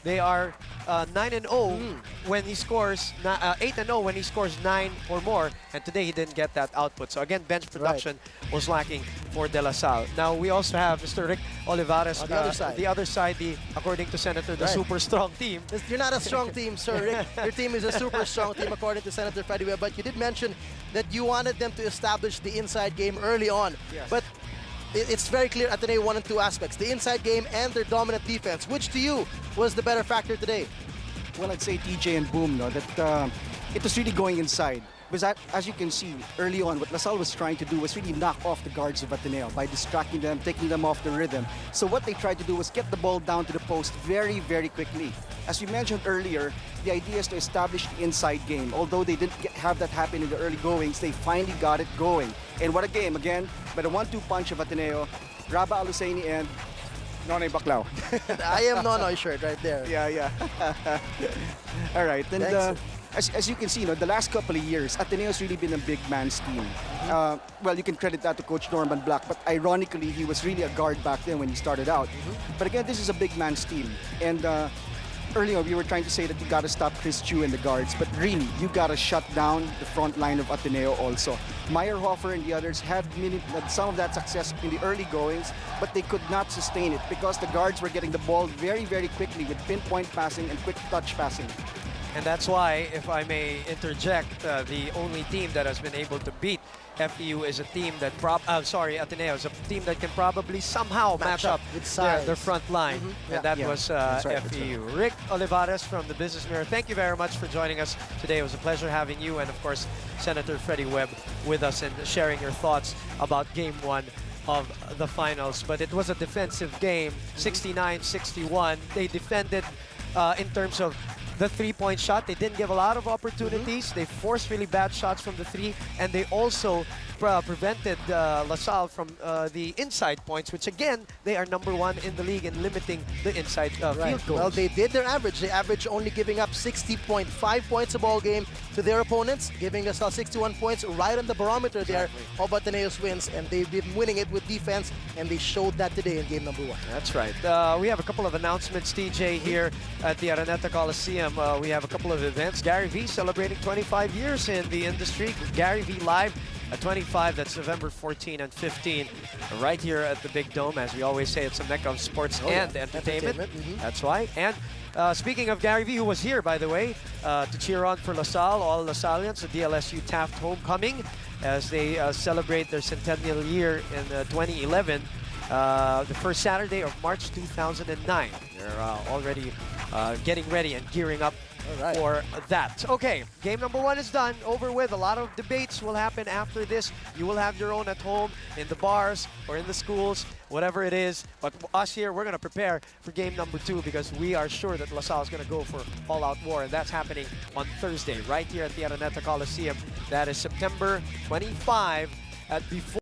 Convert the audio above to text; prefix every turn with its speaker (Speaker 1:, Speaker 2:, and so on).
Speaker 1: They are 9-0 when he scores 8-0 when he scores 9 or more, and today he didn't get that output. So again, bench production was lacking for De La Salle. Now we also have Mr. Rick Olivares
Speaker 2: on the other side.
Speaker 1: The other side, according to Senator, the super strong team.
Speaker 2: You're not a strong team, sir, Rick. Your team is a super strong team, according to Senator Freddie Webb. But you did mention that you wanted them to establish the inside game early on.
Speaker 1: Yes.
Speaker 2: But it's very clear Ateneo won in two aspects, the inside game and their dominant defense. Which to you was the better factor today?
Speaker 3: Well, I'd say TJ and Boom, no, that it was really going inside. Because as you can see, early on, what La Salle was trying to do was really knock off the guards of Ateneo by distracting them, taking them off the rhythm. So what they tried to do was get the ball down to the post very, very quickly. As we mentioned earlier, the idea is to establish the inside game. Although they didn't have that happen in the early goings, they finally got it going. And what a game, again, by the 1-2 punch of Ateneo, Raba Alusaini and Nonoy Baclao.
Speaker 2: I am Nonoy shirt right there.
Speaker 3: Yeah. All right, and as you can see, the last couple of years, Ateneo's really been a big man's team. Well, you can credit that to Coach Norman Black, but ironically, he was really a guard back then when he started out. But again, this is a big man's team. And earlier, we were trying to say that you got to stop Chris Chu and the guards, but really, you got to shut down the front line of Ateneo also. Meyerhofer and the others had some of that success in the early goings, but they could not sustain it because the guards were getting the ball very, very quickly with pinpoint passing and quick touch passing.
Speaker 1: And that's why, if I may interject, the only team that has been able to beat FEU is a team that Ateneo is a team that can probably somehow match up
Speaker 2: with
Speaker 1: their front line. And that was
Speaker 3: right,
Speaker 1: FEU. Rick Olivares from the Business Mirror, thank you very much for joining us today. It was a pleasure having you and, of course, Senator Freddie Webb with us and sharing your thoughts about Game 1 of the finals. But it was a defensive game, 69-61. They defended in terms of the three-point shot. They didn't give a lot of opportunities. They forced really bad shots from the three, and they also prevented La Salle from the inside points, which again, they are #1 in the league in limiting the inside field goals.
Speaker 2: Well, they did their average. They averaged only giving up 60.5 points a ball game to their opponents, giving La Salle 61 points, right on the barometer there of Ateneo's wins, and they've been winning it with defense, and they showed that today in game #1.
Speaker 1: That's right. We have a couple of announcements, TJ, here at the Araneta Coliseum. We have a couple of events. Gary V celebrating 25 years in the industry. Gary V Live at 25, that's November 14 and 15, right here at the Big Dome. As we always say, it's a mecca of sports and entertainment. That's right. And speaking of Gary V, who was here, by the way, to cheer on for La Salle, all La Sallians, the DLSU Taft homecoming, as they celebrate their centennial year in 2011, the first Saturday of March 2009. They're already getting ready and gearing up for that. Okay, game #1 is done, over with. A lot of debates will happen after this. You will have your own at home, in the bars, or in the schools, whatever it is. But us here, we're going to prepare for game #2 because we are sure that La Salle is going to go for all-out war, and that's happening on Thursday, right here at the Araneta Coliseum. That is September 25 at before.